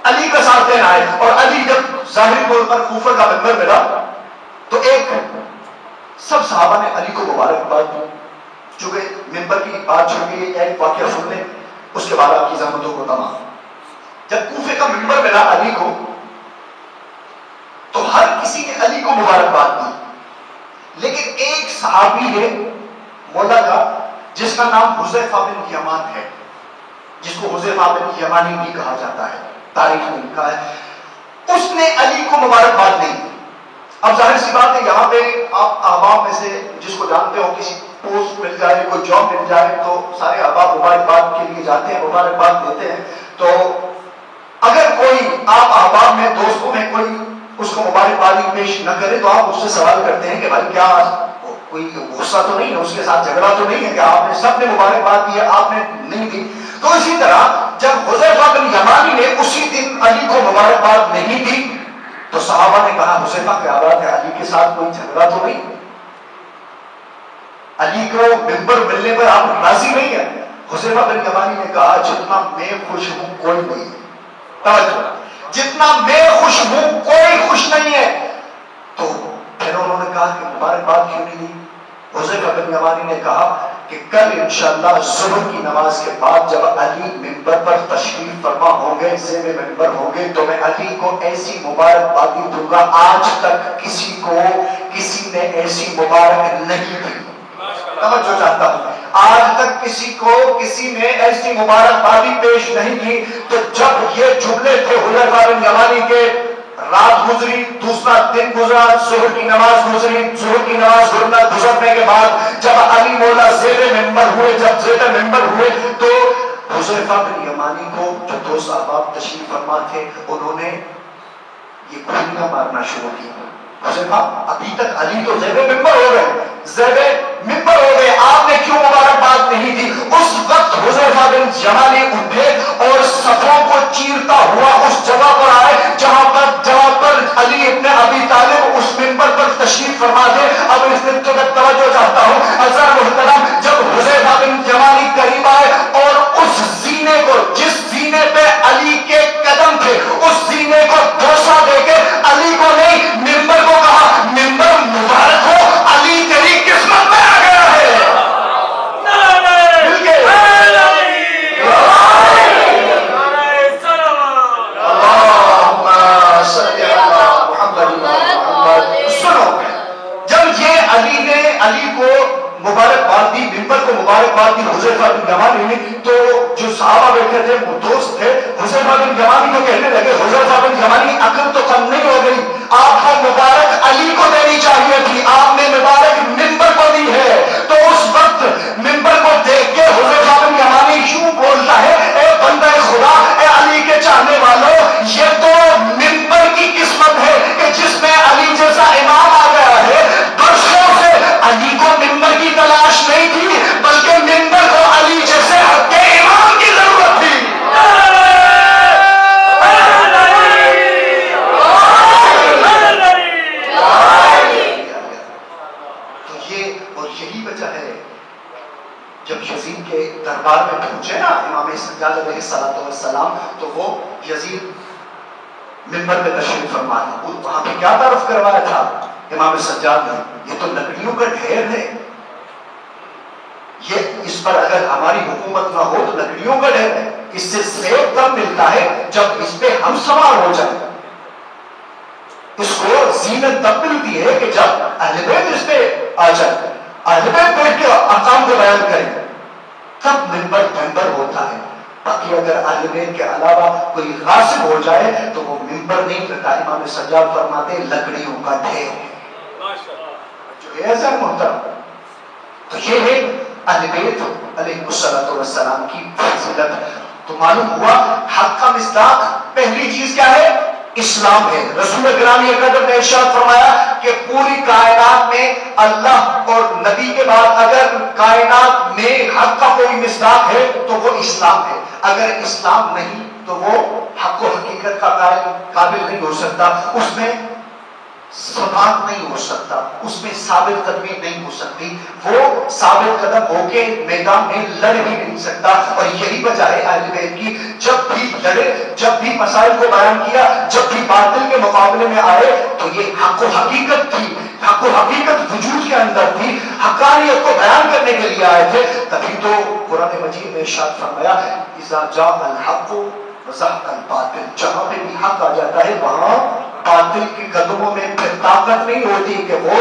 علی کا ساتھ دینا ہے۔ اور علی جب ظاہری طور پر کوفہ کا ممبر ملا تو ایک سب صحابہ نے علی کو مبارکباد دی، چونکہ ممبر کی بات چھوڑ گئی، ایک واقعہ سن لیں اس کے بعد آپ کی زحمتوں کو تمام۔ جب کوفے کا ممبر ملا علی کو تو ہر کسی نے علی کو مبارکباد دی، لیکن ایک صحابی ہے مولا کا جس کا نام حذیفہ بن یمان ہے، جس کو حذیفہ بن یمانی بھی کہا جاتا ہے، تاریخ میں لکھا ہے، اس نے علی کو مبارکباد نہیں دی۔ اب ظاہر سی بات ہے یہاں پہ آپ احباب میں سے جس کو جانتے ہو، کسی پوسٹ مل جائے، کوئی جاب مل جائے تو سارے احباب مبارکباد کے لیے جاتے ہیں، مبارکباد دیتے ہیں۔ تو اگر کوئی آپ احباب میں، دوستوں میں کوئی اس کو مبارکبادی پیش نہ کرے تو آپ اس سے سوال کرتے ہیں کہ بھائی کیا کوئی غصہ تو نہیں ہے، اس کے ساتھ جھگڑا تو نہیں ہے کہ آپ نے سب نے مبارکباد دی ہے آپ نے نہیں دی؟ تو اسی طرح جب حذیفہ بن یمانی نے اسی دن علی کو مبارکباد نہیں دی تو صحابہ نے کہا حذیفہ کیا بات ہے، علی کے ساتھ کوئی جھگڑا تو نہیں؟ علی کو ممبر ملنے پر آپ راضی نہیں ہیں؟ حذیفہ بن یمانی نے کہا جتنا میں خوش ہوں کوئی نہیں، توجہ، جتنا میں خوش ہوں کوئی خوش نہیں ہے۔ تو پھر انہوں نے کہا کہ مبارکباد کیوں نہیں دی؟ حذیفہ بن یمانی نے کہا کہ کل انشاءاللہ ظہر کی نماز کے بعد جب علی ممبر پر تشریف فرما ہوں گے، زیر ممبر ہوں گے، تو میں علی کو ایسی مبارکبادی دوں گا آج تک کسی نے ایسی مبارک نہیں دی۔ توجہ چاہتا ہوں، آج تک کسی نے ایسی مبارکبادی پیش نہیں کی۔ تو جب یہ جملے تھے حذیفہ بن یمانی کے، رات گزری، دوسرا دن گزرا، ظہر کی نماز گزری، ظہر کی نماز گزرنے کے بعد جب علی مولا زیر ممبر ہوئے تو حذیفہ بن یمانی کو جو دو صحابہ تشریف فرما تھے انہوں نے یہ گولیاں مارنا شروع کی۔ حذیفہ ابھی تک علی تو زیر ممبر ہو گئے، آپ نے کیوں مبارکباد نہیں دی؟ اس وقت حذیفہ بن یمانی اٹھے اور صفوں کو چیرتا ہوا اس جگہ پر آئے جہاں پر علی ابن ابی طالب اس ممبر پر تشریف فرما تھے۔ اب اس نقطے پر توجہ چاہتا ہوں، عزیز محترم، جب حذیفہ بن یمانی قریب آئے اور اس زینے کو، جس زینے پہ علی کے قدم تھے، اس زینے کو بوسہ دے کے علی کو نہیں ممبر کو کہا ممبر مبارک ہو، علی تیری قسمت میں آ گیا ہے۔ علی کو مبارکباد دی، ممبر کو مبارکباد دی حذیفہ بن یمانی نے، تو جو صحابہ بیٹھے تھے وہ دوست تھے، حذیفہ بن یمانی کو کہنے لگے حذیفہ بن یمانی عقل تو کم نہیں ہو گئی، آپ کو مبارک علی کو دینی چاہیے تھی، آپ نے مبارک ممبر کو دی ہے۔ تو اس وقت ممبر کو دیکھ کے حذیفہ بن یمانی یوں بولتا ہے، اے بندہ خدا، اے علی کے چاہنے والوں، یہ تو ممبر کی قسمت ہے کہ جس میں علی جیسا امام آ گیا ہے۔ برسوں سے علی کو ممبر کی تلاش نہیں تھی بلکہ ممبر کو علی جیسے حق کے امام کی ضرورت تھی۔ تو یہ اور یہی وجہ ہے جب یزید کے دربار میں پہنچے نا امام سجاد علیہ السلام، تو وہ یزید ممبر پہ تشریف فرما ہے، وہاں پہ کیا تعارف کروایا تھا امام سجاد نے؟ یہ تو لکڑیوں کا ڈھیر ہے، یہ اس پر اگر ہماری حکومت نہ ہو تو لکڑیوں کا ڈھیر ہے، اس سے سیب تب ملتا ہے جب اس پہ ہم سوار ہو جائیں، اس کو زینت تب ملتی ہے کہ جب اہل بیت اس پہ آ جائے، اہل بیت بیٹھ کے احکام کو بیان کریں، تب ممبر ہوتا ہے۔ باقی اگر اہل بیت کے علاوہ کوئی غاصب ہو جائے تو وہ ممبر نہیں رہتا. امام سجاد فرماتے لکڑیوں کا ڈھیر جو ہے ایسا محترم. تو یہ ہے اہل بیت علیہ السلام کی فضیلت. تو معلوم ہوا حق کا مصداق پہلی چیز کیا ہے؟ اسلام ہے. رسول گرامی اکرم نے ارشاد فرمایا کہ پوری کائنات میں اللہ اور نبی کے بعد اگر کائنات میں حق کا کوئی مصداق ہے تو وہ اسلام ہے. اگر اسلام نہیں تو وہ حق و حقیقت کا قابل نہیں ہو سکتا. اس میں ثبات نہیں ہو سکتا, اس میں ثابت قدمی نہیں ہو سکتی. وہ ثابت قدم ہو کے میدان میں لڑ بھی نہیں سکتا. اور یہی وجہ ہے اہل بیت کی, جب بھی لڑے, جب بھی مسائل کو بیان کیا, جب بھی باطل کے مقابلے میں آئے تو یہ حق و حقیقت تھی, حق و حقیقت وجود کے اندر تھی, حقانیت کو بیان کرنے کے لیے آئے تھے. تبھی تو قرآن مجید میں ارشاد فرمایا اذا جاء الحق وزهق الباطل. جہاں پہ بھی حق آ جاتا ہے وہاں باطل کے قدموں میں پھر طاقت نہیں ہوتی کہ وہ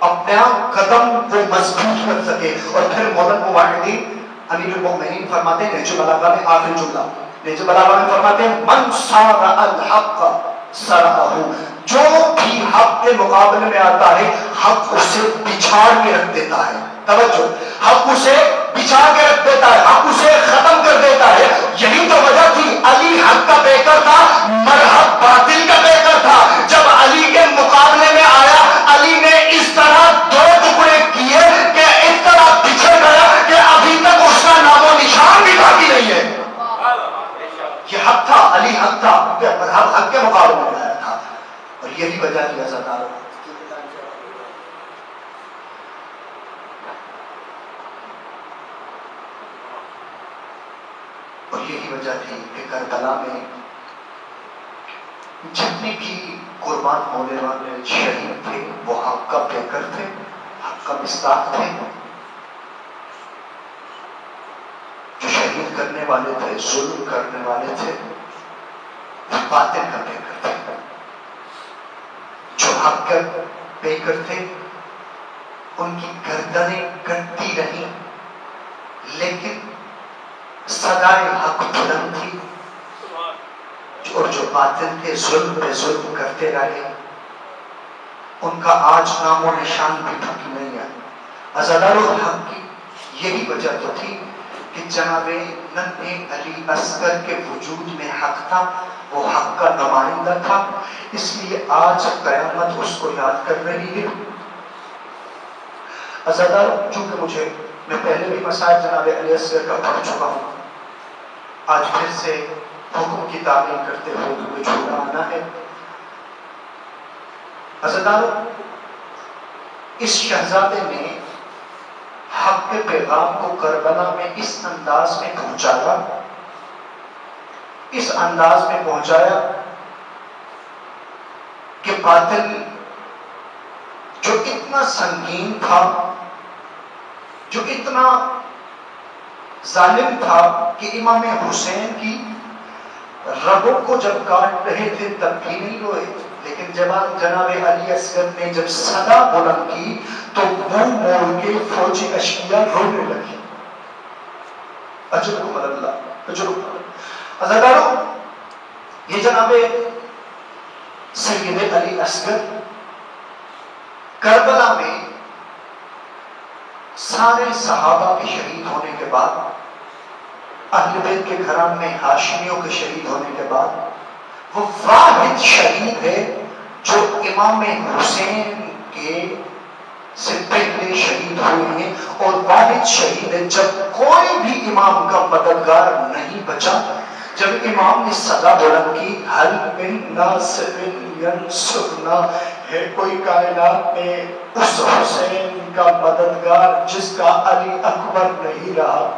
اپنا قدم وہ مضبوط کر سکے. اور پھر مولانا موحدین امیر المؤمنین فرماتے ہیں نہج البلاغہ میں آخری جملہ, نہج البلاغہ میں فرماتے ہیں من صار الحق صرعہ, جو بھی حق کے مقابلے میں آتا ہے حق اسے بچھاڑ کے رکھ دیتا ہے. توجہ, حق اسے بچھاڑ کے رکھ دیتا ہے, حق اسے ختم کر دیتا ہے. یہی تو وجہ تھی علی حق کا پیکر تھا, مرحب باطل کا پیکر تھا. جب علی کے مقابلے میں آیا علی نے اس طرح دو ٹکڑے کیے کہ اس طرح بچھڑ گیا کہ ابھی تک اس کا نام و نشان بھی باقی نہیں ہے. یہ حق تھا, علی حق تھا, مرحب حق کے مقابلے میں آیا تھا. اور یہی وجہ تھی عزیزان, اور یہی وجہ تھی کہ کربلا میں جتنے بھی قربان ہونے والے شہید تھے وہ حق کا پیکر تھے, حق کا مصداق تھے. جو شہید کرنے والے تھے, ظلم کرنے والے تھے, وہ باطل کا پیکر تھے. جو حق کا پیکر تھے ان کی گردنیں کٹتی رہیں لیکن سدائے حق بلند تھی. اور جو باطل تھے ظلم پہ ظلم کرتے رہے, ان کا آج نام و نشان بھی باقی نہیں ہے. عزادار الحق کی یہی وجہ تو تھی کہ جناب ننھے علی اصغر کے وجود میں حق تھا, وہ حق کا نمائندہ تھا. اس لیے آج قیامت اس کو یاد کر رہی ہے. عزادار, چونکہ میں پہلے بھی مسائل جناب علی اصغر کا پڑھ چکا ہوں, آج پھر سے حکم کی تعمیل کرتے ہوئے مجھے چھوڑا آنا ہے. عزیزانو, اس شہزادے نے حق کے پیغام کو کربلا میں اس انداز میں پہنچایا, اس انداز میں پہنچایا کہ باطل جو اتنا سنگین تھا, جو اتنا ظالم تھا کہ امام حسین کی رگوں کو جب کاٹ رہے تھے تب بھی نہیں روئے, لیکن جب جناب علی اصغر نے جب صدا بلند کی تو منہ موڑ کے فوجی اشقیاء رونے لگے. اجرکم اللہ, اجرکم. عزیزانو, یہ جناب سید علی اصغر کربلا میں سارے صحابہ کے شہید ہونے کے بعد, اہل بیت کے گھران میں ہاشمیوں کے شہید ہونے کے بعد, وہ واحد شہید ہے جو امام حسین کے سے پہلے شہید ہوئے ہیں, اور واحد شہید ہے جب کوئی بھی امام کا مددگار نہیں بچا. جب امام نے صدا بلند کی حل من ناصر ینصرنا, ہے کوئی کائنات میں اس حسین کا مددگار جس کا علی اکبر نہیں رہا,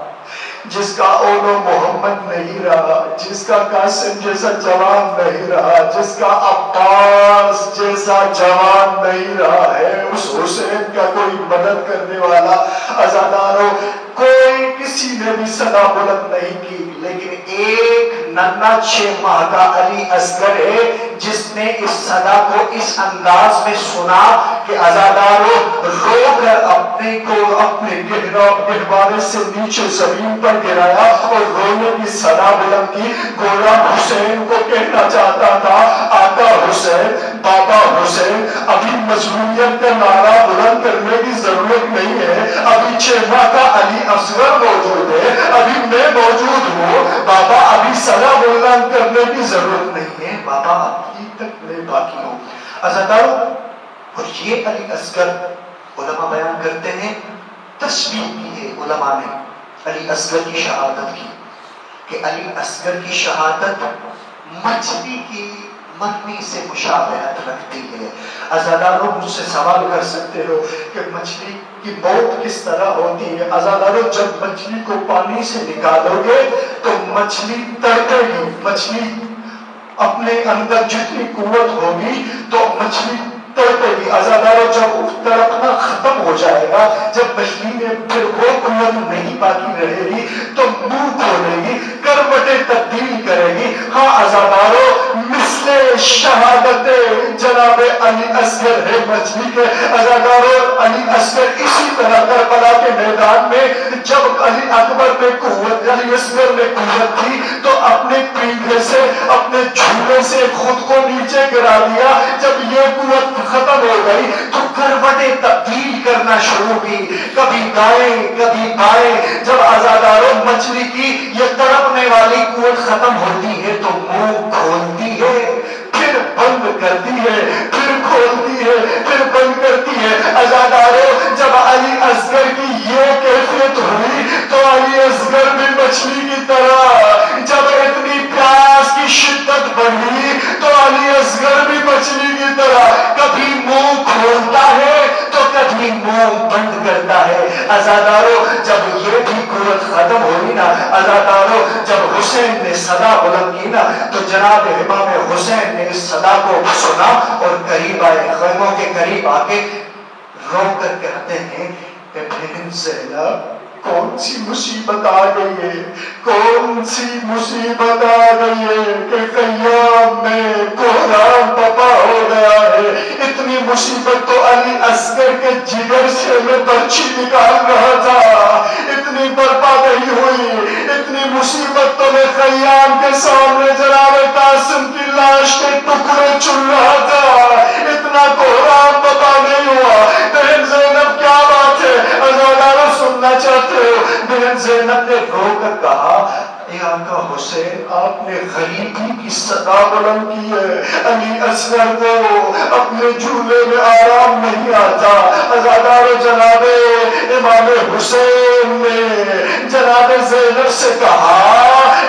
جس کا اولو محمد نہیں رہا, جس کا قاسم جیسا جوان نہیں رہا, جس کا عباس جیسا جوان نہیں رہا ہے, اس حسین کا کوئی مدد کرنے والا. عزادارو, کوئی کسی نے بھی صدا بلند نہیں کی, لیکن ایک ننھا 6 ماہ کا علی اصغر ہے جس نے اس صدا کو اس انداز میں سنا کہ عزاداروں رو کر اپنے کو اپنے گہوارے سے نیچے زمین پر گرایا اور رونے کی صدا بلند کی. گویا حسین کو کہنا چاہتا تھا آقا حسین، بابا حسین، ابھی مظلومیت کا نعرہ بلند کرنے کی ضرورت نہیں ہے. ابھی 6 ماہ کا علی اصغر موجود ہے، ابھی میں موجود ہوں. بابا ابھی صدا بلند کرنے کی ضرورت نہیں ہے، بابا ابھی تک میں باقی ہوں. عزاداروں، اور یہ علی اصغر علماء بیان کرتے ہیں تشبیہ کی ہے علماء نے علی اصغر کی شہادت کی کہ علی اصغر کی شہادت مچھلی کی مرنے سے مشابہت رکھتی ہے. عزاداروں، مجھ سے سوال کر سکتے ہو کہ مچھلی کی موت کس طرح ہوتی ہے؟ عزاداروں، جب مچھلی کو پانی سے نکالو گے تو مچھلی تڑپے گی. مچھلی اپنے اندر جتنی قوت ہوگی تو مچھلی تڑپے گی. عزاداروں، جب تڑپنا ختم ہو جائے گا، جب مچھلی میں پھر وہ قوت نہیں باقی رہے گی تو منہ کھولے گی، کروٹیں تبدیل کرے گی. ہاں عزاداروں، مثل شہادت جناب علی اصغر ہے مچھلی کے. عزاداروں، علی اصغر اسی طرح کربلا کے میدان میں جب علی اکبر میں قوت، علی اصغر میں قوت تھی تو اپنے پیٹھے سے، اپنے جھولے سے خود کو نیچے گرا دیا. جب یہ قوت ختم ہو گئی تو کروٹیں تبدیل کرنا شروع کی، کبھی دائیں کبھی بائیں. جب عزاداروں مچھلی کی یہ تڑپنے والی قوت ختم ہوتی ہے تو منہ کھولتی ہے، پھر بند کرتی ہے، پھر کھولتی ہے، پھر بند کرتی ہے. عزاداروں، جب علی اصغر کی یہ کیفیت ہوئی تو علی اصغر بھی مچھلی کی طرح جب اتنی پیاس کی شدت بڑھی تو علی اصغر بھی مچھلی کی طرح کبھی منہ کھولتا ہے تو کبھی منہ بند کرتا ہے. عزاداروں، جب یہ بھی قوت ختم ہوئی نا، عزاداروں جب حسین نے صدا بلند کی نا تو جناب امام حسین نے اس صدا کو سنا اور قریب آئے، خیموں کے قریب آ کے رو کر کہتے ہیں کہ بہن زینب، کون سی مصیبت آ گئی ہے، کون سی مصیبت آ گئی ہے کہ قیام میں کوہرام بپا ہو گیا ہے. اتنی مصیبت تو علی اصغر کے جگر سے میں برچھی نکال رہا تھا، اتنی برپا نہیں ہوئی. اتنی مصیبت تو میں خیام کے سامنے جناب قاسم کی لاش کے ٹکڑے چن رہا تھا، اتنا کوہرام بپا نہیں ہوا. بہن زینب کیا بات ہے؟ عزاداروں سننا چاہتے ہو؟ بہن زینب نے رو کر کہا اے آقا حسین، آپ نے غریبی کی صدا بلند کی ہے. علی اصغر کو اپنے جھولے میں آرام نہیں آتا. عزاداروں، جناب امام حسین نے جناب زینب سے کہا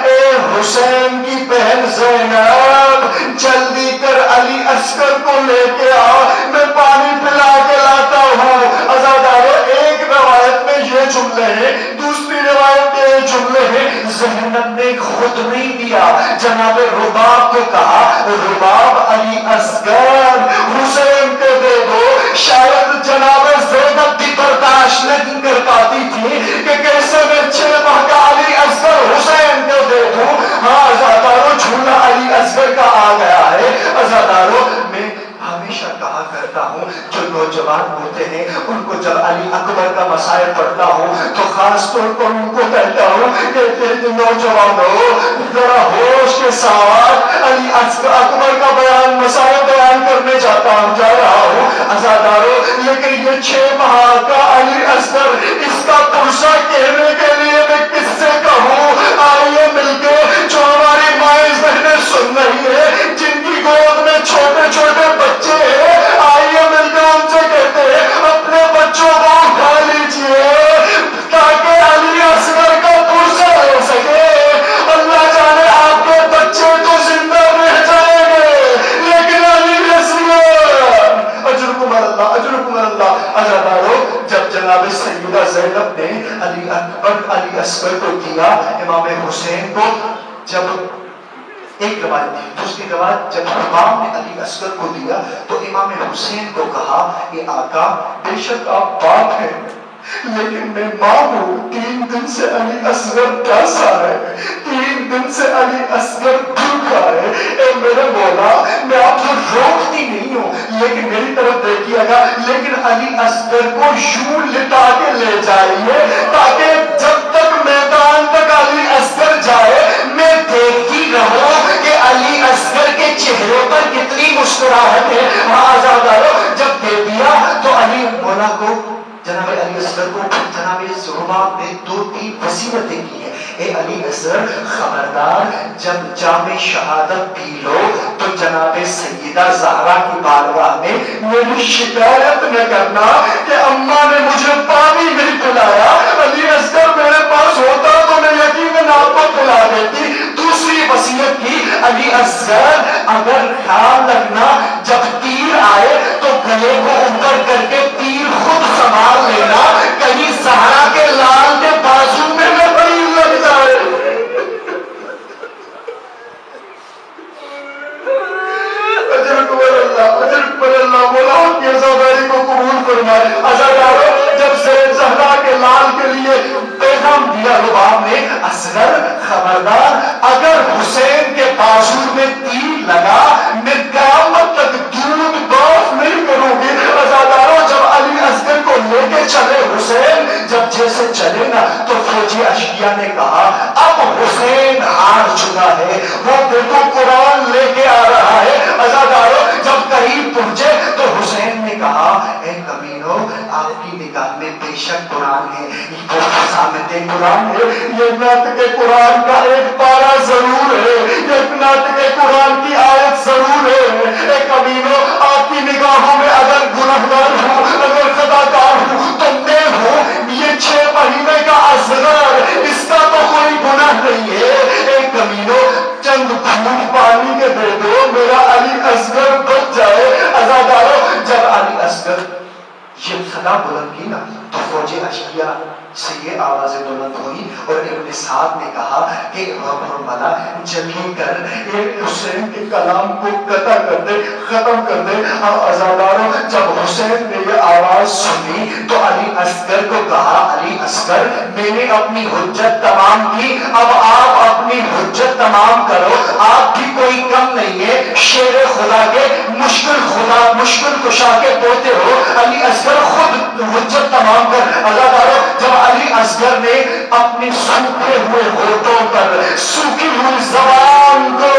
اے حسین کی بہن زینب، جلدی کر علی اصغر کو لے کے آ، میں پانی پلا کے لاتا ہوں. عزاداروں، ایک روایت میں یہ جملے ہیں، دوسری روایت میں یہ جملے ہیں. زینب نے خود نہیں دیا، جناب رباب کو کہا رباب علی اصغر حسین کو دے دو. شاید جناب زینب بھی برداشت نہیں کر پاتی تھی کہ کیسے میں 6 ماہ کا علی اصغر حسین کو دے دوں. ہاں عزاداروں، جھولا علی اصغر کا آ گیا ہے. عزاداروں، میں ہمیشہ کہا کرتا ہوں جو نوجوان ہوتے ہیں ان کو جب علی اکبر کا مسائل پڑھتا ہوں تو خاص طور پر ان کو کہتا ہوں کہ نوجوانوں ذرا ہوش کے ساتھ علی اکبر کا بیان، مسائل بیان کرنے جا رہا ہوں. عزاداروں، لیکن یہ 6 ماہ کا علی اصغر، اس کا پرسہ کہنے کے لیے میں کس سے کہوں؟ آئیے مل کے، جو ہماری مائیں بہنیں سن رہی ہے، جن کی گود میں چھوٹے چھوٹے بچے ہیں، آئیے مل کے ان سے کہتے ہیں اپنے بچوں کو اٹھا لیجیے تاکہ علی اصغر کا پرسہ ہو سکے. اللہ جانے آپ کے بچے تو زندہ رہ جائیں گے لیکن علی اصغر، اجرکم اللہ، اجرکم اللہ. عزاداروں، جب جناب سیدہ زینب نے علی اکبر علی اصغر کو دیا، امام حسین کو جب ایک روایت تھی، دوسری روایت جب امام نے علی اصغر کو دیا تو امام حسین کو کہا کہ آقا بے شک آپ باپ ہیں لیکن میں ماں ہوں، 3 دن سے علی اصغر پیاسا ہے، 3 دن سے علی اصغر بھوکا ہے۔ اے میرے مولا، میں آپ کو روکتی نہیں ہوں، لیکن میری طرف دیکھیے گا، لیکن علی اصغر کو یوں لٹا کے لے جائیے تاکہ جب تک میدان تک علی اصغر جائے میں دیکھتی رہوں کہ علی اصغر کے چہرے پر کتنی مسکراہٹ ہے۔ ہاں آزادارو، جب دے دیا تو علی مولا کو، جناب علی اصغر کو جناب زرباب نے 2-3 وصیتیں کی ہیں۔ اے علی اصغر، خبردار جب جام شہادت پی لو تو جناب سیدہ زہرا کی بارگاہ میں میری شکایت نہ کرنا کہ اماں نے مجھے پانی نہیں پلایا۔ علی اصغر میرے پاس ہوتا تو میں یقیناً آپ کو پلا دیتی۔ دوسری وصیت کی، علی اصغر اگر خیال رکھنا جب تیر آئے تو گلے کو اوپر کر کے تیر خود سنبھال لینا، کہیں زہرا کے لال کے بازو میں نہ بڑی لگ جائے۔ اللہ مولا آپ کی عزاداری کو قبول فرمائے۔ عزادارو، جب زہرا کے لال کے لیے پیغام دیا رباب نے، اصغر خبردار اگر حسین کے بازو میں تیر لگا میں قیامت تک دودھ باف نہیں کروں گی۔ عزادارو، جب علی اصغر کو لے کے چلے حسین، جب جیسے چلے نا تو فوجی اشقیاء نے کہا اب حسین ہار چکا ہے، وہ دیکھو قرآن لے کے آ رہا ہے۔ عزادارو، جب قریب پہنچے تو حسین نے کہا اے کمینو، آپ کی نگاہ میں بے شک قرآن ہے، وہ خزامت قرآن ہے، یہ ناطق قرآن کا ایک پارہ ضرور ہے، یہ ناطق قرآن کی آیت ضرور ہے۔ اے کمینو، آپ کی نگاہوں میں اگر گنہگار ہوں، اگر خطاکار ہوں تو میں ہوں، یہ 6 مہینے کا اصغر، اس کا تو کوئی گناہ نہیں ہے۔ اے کمینو، چند گھونٹ پانی کے دے دو، میرا علی اصغر بچ جائے۔ عزادارو، جب علی اصغر یہ صدا بلند کی نا تو فوجی اشقیاء سے یہ آواز بلند ہوئی اور ابن سعد نے کہا کہ حرملہ جلدی کر ایک حسین کے کلام کو قطع کر دے، ختم کر دے۔ عزادارو، جب حسین نے یہ آواز سنی تو علی اصغر کو کہا علی اصغر، میں نے اپنی حجت تمام کی، اب آپ اپنی حجت تمام کرو، آپ بھی کوئی کم نہیں ہے، شیر خدا کے مشکل کشا کے پوتے ہو۔ علی اصغر خود حجت تمام کر۔ عزادارو، جب علی اصغر نے اپنے سوکھے ہوئے ہونٹوں پر سوکھی ہوئی زبان کو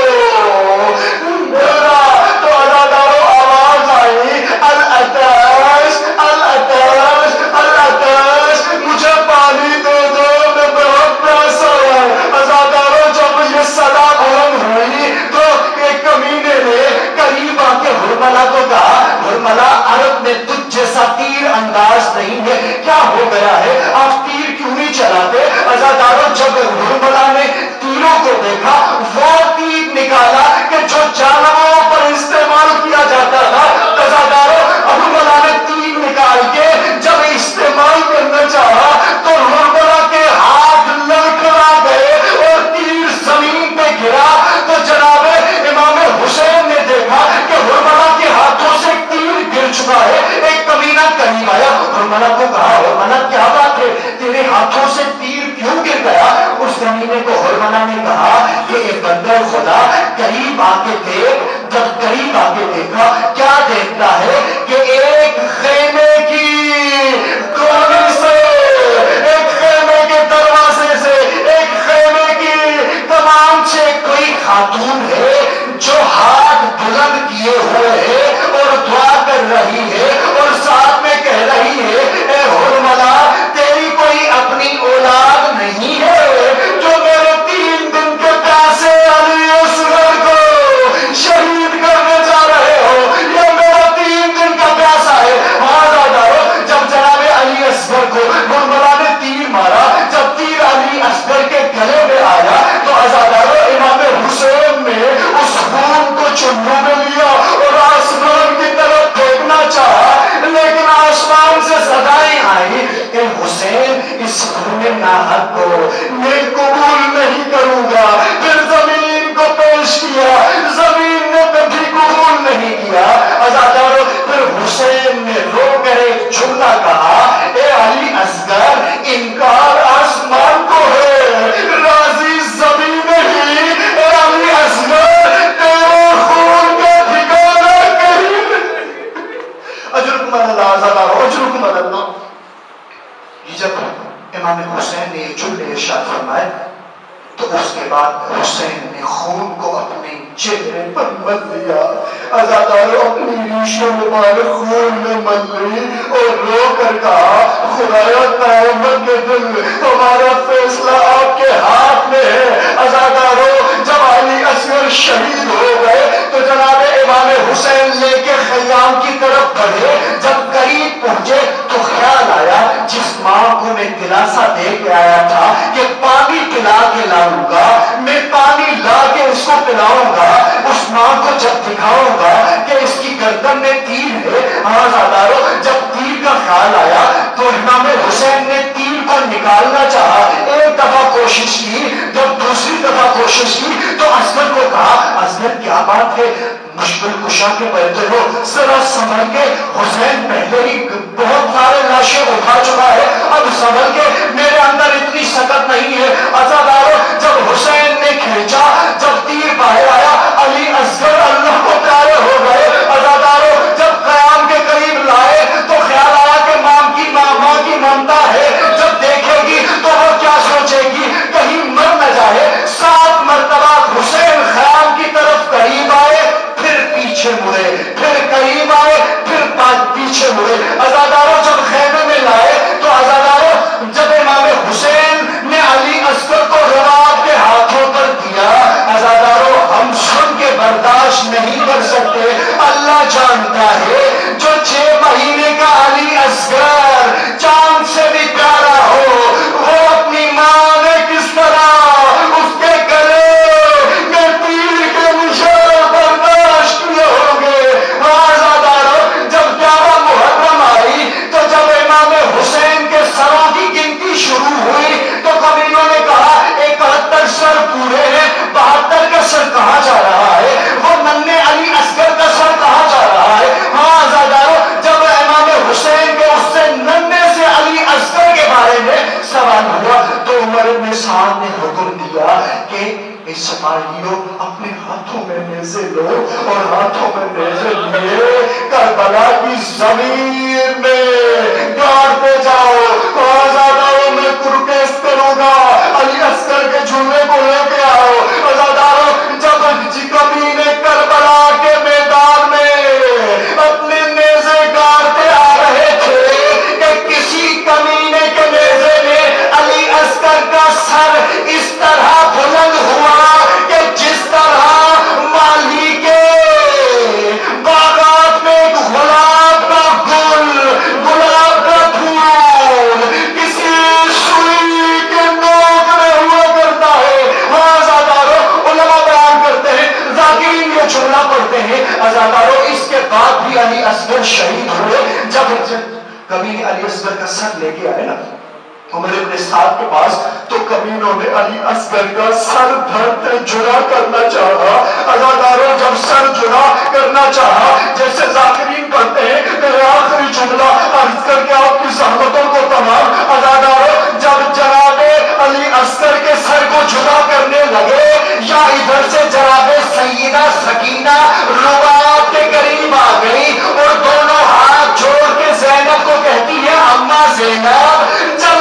بولا تو عزادارو آواز آئی العطش العطش العطش، مجھے پانی دے دو، میں بہت پیاسا ہوں۔ عزادارو، جب یہ صدا بلند ہوئی تو ایک کمینے نے قریب آ کے حرملہ کو کہا حرملہ، عرب میں تجھ جیسا تیر انداز نہیں ہے، کیا ہو گیا ہے، آپ تیر کیوں نہیں چلاتے؟ عزادارو، جب حرملہ نے تیروں کو دیکھا، وہ تیر نکالا کہ جو جانوروں پر استعمال کیا جاتا تھا۔ عزادارو، حرملہ نے تیر نکال کے جب استعمال کرنا چاہا تو حرملہ کے ہاتھ لڑکھڑا گئے اور تیر زمین پہ گرا تو جناب امام حسین نے دیکھا کہ حرملہ کے ہاتھوں سے تیر گر چکا ہے۔ ایک کمینہ قریب آیا، حرملہ کو کہا حرملہ کیا بات ہے، تیرے ہاتھوں سے تیر کیوں گر گیا؟ اس کمینے کو حرملہ نے کہا کہ اے بندہ خدا، قریب آ کے دیکھ۔ جب قریب آ کے دیکھا، کیا دیکھتا ہے کہ ایک خیمے کی کونے سے، ایک خیمے کے دروازے سے، ایک خیمے کی تمام سے کوئی خاتون ہے جو ہاتھ بلند کیے ہوئے ہے اور دعا کر رہی ہے اور ساتھ میں کہہ رہی ہے اے حرملہ، تیری کوئی اپنی اولاد نہیں ہے جو میرے 3 دن کے پیاسے علی اصغر کو شہید کرنے جا رہے ہو، یہ میرا 3 دن کا پیاسا ہے۔ عزادارو، جب جناب علی اصغر کو حرملہ نے تیر مارا، جب تیر علی اصغر کے گلے میں آیا تو عزادارو امام حسین نے اس خون کو چنوں میں لیا اور آسمان کی طرف پھینکنا چاہا، لیکن آسمان سے صدائیں آئی کہ حسین اس خون ناحق کو میں قبول نہیں کروں گا۔ پھر زمین کو پیش کیا، زمین نے کبھی قبول نہیں کیا۔ عزادارو، پھر حسین نے رو کر ایک جملہ کہا اے علی اصغر، عزاداروں اپنی ریشوں مبارک خون میں مل گئی اور رو کر کہا خدایا قیامت کے دن ہمارا فیصلہ آپ کے ہاتھ میں ہے۔ عزاداروں جب علی اصغر شہید ہو گئے تو جناب امام حسین لے کے خیام کی طرف بڑھے، جب قریب پہنچے تو خیال آیا جس ماں کو میں دلاسا دے کے آیا تھا کہ پانی پلا کے لاؤں گا، میں پانی لا کے اس کو پلاؤں گا، اس ماں کو جب دکھاؤں گا کہ اس کی گردن میں تیر ہے، آزاداروں جب تیر کا خیال آیا تو امام حسین نے تیر کو نکالنا چاہا، ایک دفعہ کوشش کی، جب دوسری دفعہ کوشش کی تو اصغر کو کہا اصغر کیا بات ہے، مشکل کشا کے بیٹھے ہو، ذرا سنبھل کے، حسین پہلے ہی بہت سارے لاشیں اٹھا چکا ہے، اب سنبھل کے، میرے اندر اتنی سکت نہیں ہے۔ عزاداروں جب حسین نے کھینچا، جب تیر باہر آیا، علی اصغر اللہ کو پیارے ہو گئے۔ عزاداروں جب قیام کے قریب لائے تو خیال آیا کہ ماں کی ممتا ہے، جب دیکھے گی تو وہ کیا سوچے گی، کہیں مر نہ جائے۔ 7 مرتبہ حسین خیام کی طرف قریب آئے، پھر پیچھے مڑے، پھر قریب آئے، پھر پیچھے مڑے۔ عزاداروں جب خیمے میں لائے تو عزاداروں جب امام حسین نے علی اصغر کو رواب کے ہاتھوں پر دیا، عزاداروں ہم سن کے برداشت نہیں کر سکتے، اللہ جانتا ہے جو 6 مہینے کا علی اصغر چاند سے بھی پیارا ہو، وہ اپنی ماں نے کس طرح اس کے گلے میں تیر کے نشان برداشت کیے ہوں گے۔ عزاداروں جب 11 محرم آئی تو جب امام حسین کے سروں کی گنتی شروع ہوئی تو کمینوں نے کہا 71 سر پورے ہیں، 72 کا سر کہاں جا رہا ہے، وہ ننھے علی اصغر کا سر کہاں جا رہا ہے۔ عزاداروں جب امام حسین کے اس سے ننھے سے علی اصغر کے بارے میں سوال ہوا تو عمر بن سعد نے حکم دیا کہ سپاہیوں اپنے ہاتھوں میں نیزے لو، اور ہاتھوں میں نیزے لیے کربلا کی زمین میں گاڑتے جاؤ۔ عزاداروں میں پروٹیسٹ کروں گا، علی اصغر کے جھولے کو لے کے آؤ۔ عزاداروں جب کبھی نے کربلا کے میدان میں اپنے نیزے گاڑتے آ رہے تھے کہ کسی کمینے کے نیزے میں علی اصغر کا سر اس طرح بلند ہوا کہ جس طرح مالی کے باغات میں گلاب کا گل، گلاب کا پھول کسی سوئی کے نوک میں ہوا کرتا ہے۔ عزاداروں علماء بیان کرتے ہیں، ذاکرین یہ جملہ پڑھتے ہیں، عزاداروں اس کے بعد بھی علی اصغر شہید ہوئے۔ جب کبھی علی اصغر کا سر لے کے آئے نا عمر ابن سعد کے پاس تو کمینوں نے علی اصغر کا سر دھڑتے جڑا کرنا چاہا۔ عزاداروں جب سر جڑا کرنا چاہا، جیسے ذاکرین پڑھتے ہیں میرے آخری جملہ عرض کر کے آپ کی زحمتوں کو تمام۔ عزاداروں جب جناب علی اصغر کے سر کو جڑا کرنے لگے یا ادھر سے جناب سیدہ سکینہ رباب کے قریب آ گئی اور دونوں ہاتھ جوڑ کے زینب کو کہتی ہے اماں زینب جب